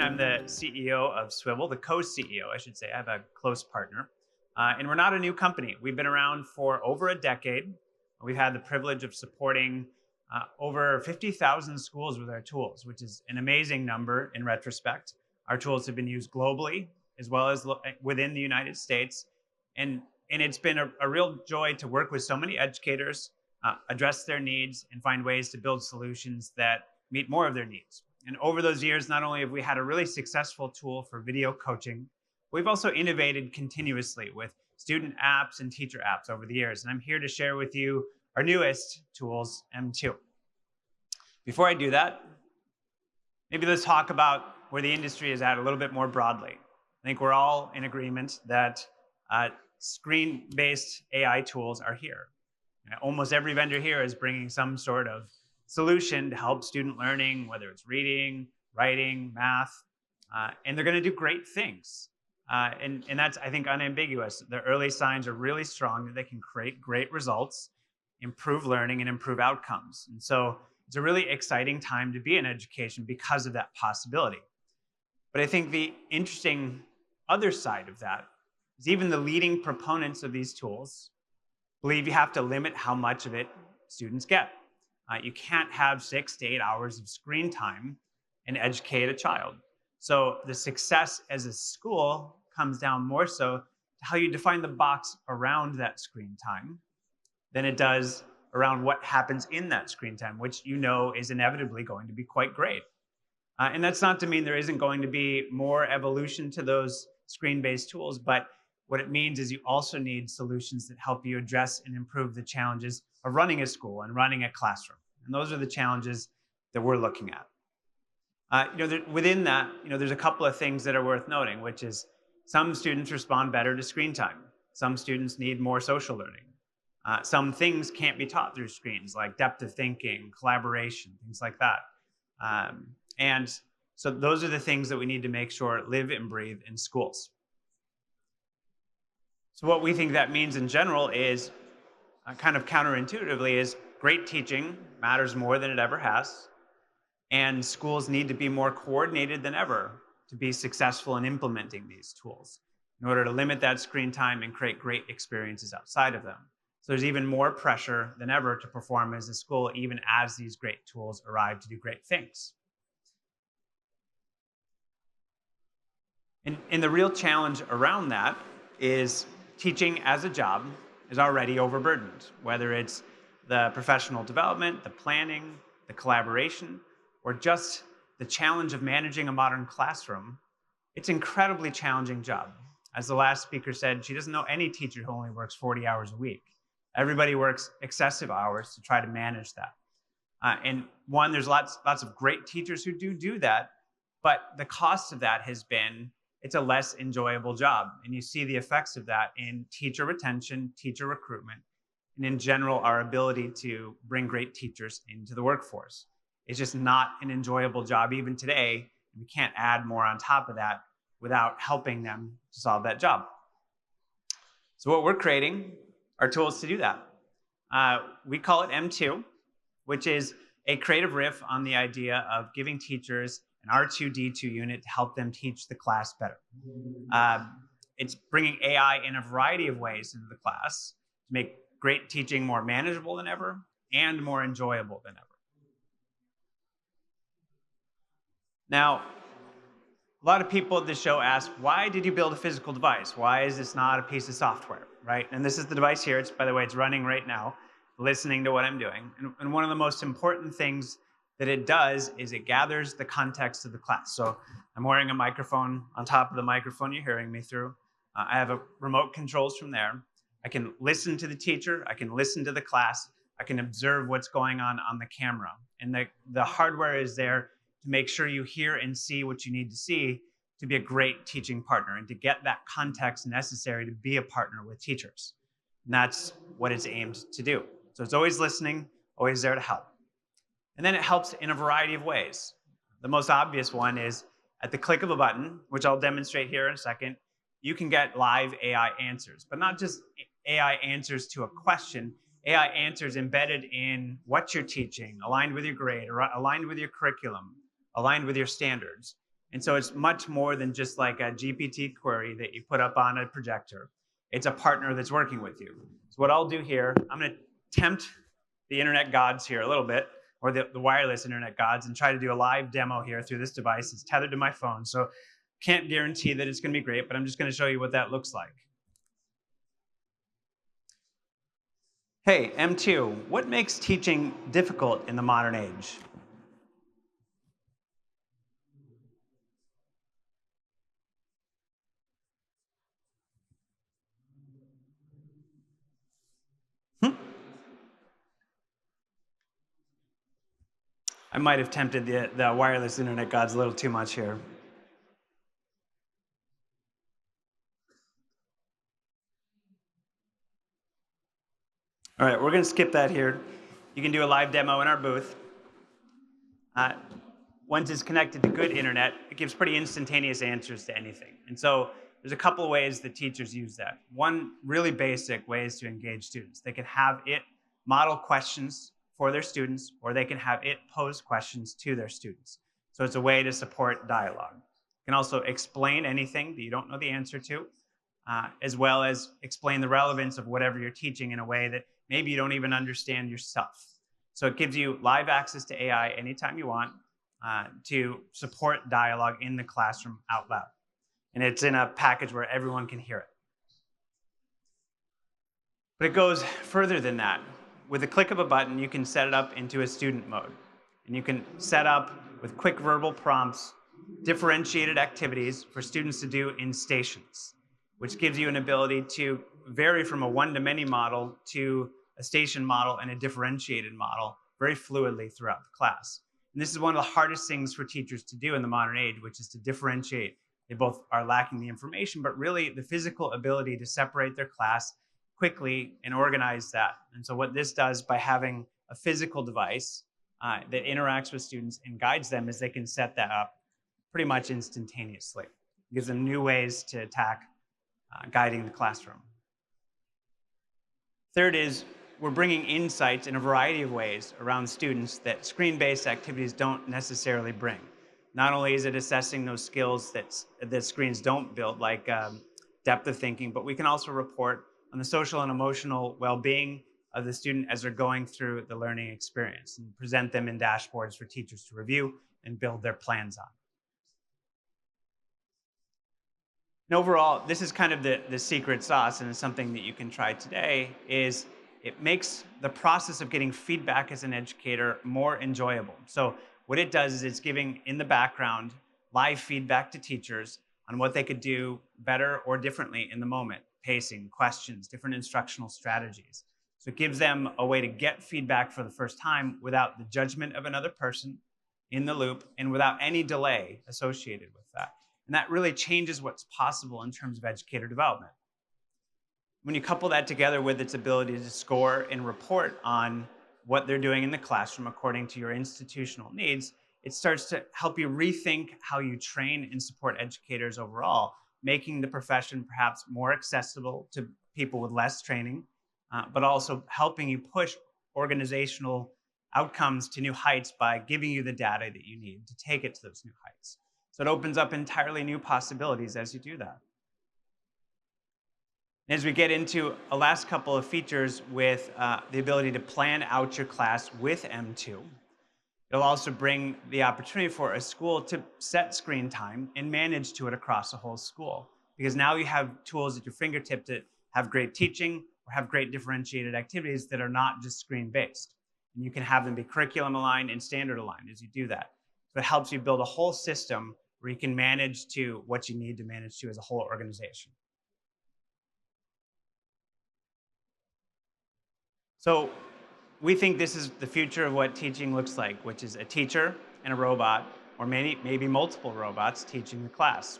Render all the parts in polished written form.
Ryan. I'm the CEO of Swivl, the co-CEO, I should say. I have a close partner. And we're not a new company. We've been around for over a decade. We've had the privilege of supporting over 50,000 schools with our tools, which is an amazing number in retrospect. Our tools have been used globally as well as within the United States. And it's been a real joy to work with so many educators, address their needs, and find ways to build solutions that meet more of their needs. And over those years, not only have we had a really successful tool for video coaching, we've also innovated continuously with student apps and teacher apps over the years. And I'm here to share with you our newest tools, M2. Before I do that, maybe let's talk about where the industry is at a little bit more broadly. I think we're all in agreement that screen-based AI tools are here. Almost every vendor here is bringing some sort of solution to help student learning, whether it's reading, writing, math, and they're going to do great things. And that's, I think, unambiguous. The early signs are really strong that they can create great results, improve learning, and improve outcomes. And so it's a really exciting time to be in education because of that possibility. But I think the interesting other side of that is even the leading proponents of these tools believe you have to limit how much of it students get. You can't have 6 to 8 hours of screen time and educate a child. So the success as a school comes down more so to how you define the box around that screen time than it does around what happens in that screen time, which you know is inevitably going to be quite great. And that's not to mean there isn't going to be more evolution to those screen-based tools, but what it means is you also need solutions that help you address and improve the challenges of running a school and running a classroom. And those are the challenges that we're looking at. Within that, there's a couple of things that are worth noting, which is some students respond better to screen time. Some students need more social learning. Some things can't be taught through screens, like depth of thinking, collaboration, things like that. And so those are the things that we need to make sure live and breathe in schools. So what we think that means in general is, kind of counterintuitively, is great teaching matters more than it ever has. And schools need to be more coordinated than ever to be successful in implementing these tools in order to limit that screen time and create great experiences outside of them. So there's even more pressure than ever to perform as a school, even as these great tools arrive to do great things. And the real challenge around that is teaching as a job is already overburdened, whether it's the professional development, the planning, the collaboration, or just the challenge of managing a modern classroom. It's an incredibly challenging job. As the last speaker said, she doesn't know any teacher who only works 40 hours a week. Everybody works excessive hours to try to manage that. And one, there's lots of great teachers who do that, but the cost of that has been it's a less enjoyable job. And you see the effects of that in teacher retention, teacher recruitment, and in general, our ability to bring great teachers into the workforce. It's just not an enjoyable job even today. We can't add more on top of that without helping them to solve that job. So what we're creating are tools to do that. We call it M2, which is a creative riff on the idea of giving teachers an R2-D2 unit to help them teach the class better. It's bringing AI in a variety of ways into the class to make great teaching more manageable than ever and more enjoyable than ever. Now, a lot of people at this show ask, why did you build a physical device? Why is this not a piece of software, right? And this is the device here. It's, by the way, it's running right now, listening to what I'm doing. And one of the most important things that it does is it gathers the context of the class. So I'm wearing a microphone on top of the microphone you're hearing me through. I have a remote controls from there. I can listen to the teacher. I can listen to the class. I can observe what's going on the camera. And the hardware is there to make sure you hear and see what you need to see to be a great teaching partner and to get that context necessary to be a partner with teachers. And that's what it's aimed to do. So it's always listening, always there to help. And then it helps in a variety of ways. The most obvious one is at the click of a button, which I'll demonstrate here in a second, you can get live AI answers, but not just AI answers to a question, AI answers embedded in what you're teaching, aligned with your grade, or aligned with your curriculum, aligned with your standards. And so it's much more than just like a GPT query that you put up on a projector. It's a partner that's working with you. So what I'll do here, I'm going to tempt the internet gods here a little bit, or the wireless internet gods, and try to do a live demo here through this device. It's tethered to my phone, so can't guarantee that it's going to be great, but I'm just going to show you what that looks like. Hey, M2, what makes teaching difficult in the modern age? Hmm? I might have tempted the wireless internet gods a little too much here. All right, we're going to skip that here. You can do a live demo in our booth. Once it's connected to good internet, it gives pretty instantaneous answers to anything. And so there's a couple of ways that teachers use that. One really basic way is to engage students. They can have it model questions for their students, or they can have it pose questions to their students. So it's a way to support dialogue. You can also explain anything that you don't know the answer to, as well as explain the relevance of whatever you're teaching in a way that maybe you don't even understand yourself. So it gives you live access to AI anytime you want to support dialogue in the classroom out loud. And it's in a package where everyone can hear it. But it goes further than that. With a click of a button, you can set it up into a student mode. And you can set up, with quick verbal prompts, differentiated activities for students to do in stations, which gives you an ability to vary from a one-to-many model to a station model and a differentiated model very fluidly throughout the class. And this is one of the hardest things for teachers to do in the modern age, which is to differentiate. They both are lacking the information, but really the physical ability to separate their class quickly and organize that. And so what this does by having a physical device that interacts with students and guides them is they can set that up pretty much instantaneously. It gives them new ways to attack guiding the classroom. Third is we're bringing insights in a variety of ways around students that screen-based activities don't necessarily bring. Not only is it assessing those skills that screens don't build, like depth of thinking, but we can also report on the social and emotional well-being of the student as they're going through the learning experience and present them in dashboards for teachers to review and build their plans on. And overall, this is kind of the secret sauce, and it's something that you can try today, is it makes the process of getting feedback as an educator more enjoyable. So what it does is it's giving, in the background, live feedback to teachers on what they could do better or differently in the moment, pacing, questions, different instructional strategies. So it gives them a way to get feedback for the first time without the judgment of another person in the loop and without any delay associated with that. And that really changes what's possible in terms of educator development. When you couple that together with its ability to score and report on what they're doing in the classroom according to your institutional needs, it starts to help you rethink how you train and support educators overall, making the profession perhaps more accessible to people with less training, but also helping you push organizational outcomes to new heights by giving you the data that you need to take it to those new heights. So it opens up entirely new possibilities as you do that. As we get into a last couple of features with the ability to plan out your class with M2, it'll also bring the opportunity for a school to set screen time and manage to it across a whole school. Because now you have tools at your fingertip to have great teaching or have great differentiated activities that are not just screen-based. And you can have them be curriculum aligned and standard aligned as you do that. So it helps you build a whole system where you can manage to what you need to manage to as a whole organization. So we think this is the future of what teaching looks like, which is a teacher and a robot, or maybe multiple robots teaching the class.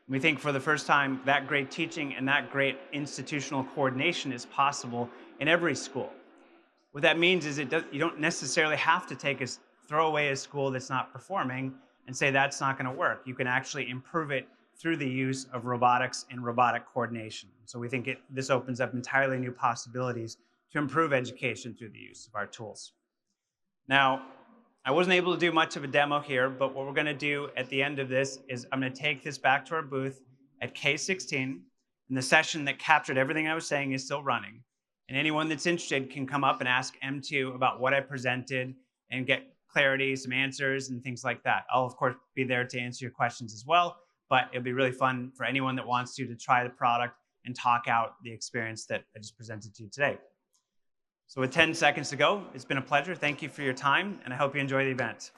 We think for the first time that great teaching and that great institutional coordination is possible in every school. What that means is you don't necessarily have to throw away a school that's not performing and say that's not going to work. You can actually improve it through the use of robotics and robotic coordination. So we think this opens up entirely new possibilities to improve education through the use of our tools. Now, I wasn't able to do much of a demo here, but what we're going to do at the end of this is I'm going to take this back to our booth at K16, and the session that captured everything I was saying is still running. And anyone that's interested can come up and ask M2 about what I presented and get clarity, some answers, and things like that. I'll, of course, be there to answer your questions as well, but it'll be really fun for anyone that wants to try the product and talk out the experience that I just presented to you today. So with 10 seconds to go, it's been a pleasure. Thank you for your time, and I hope you enjoy the event.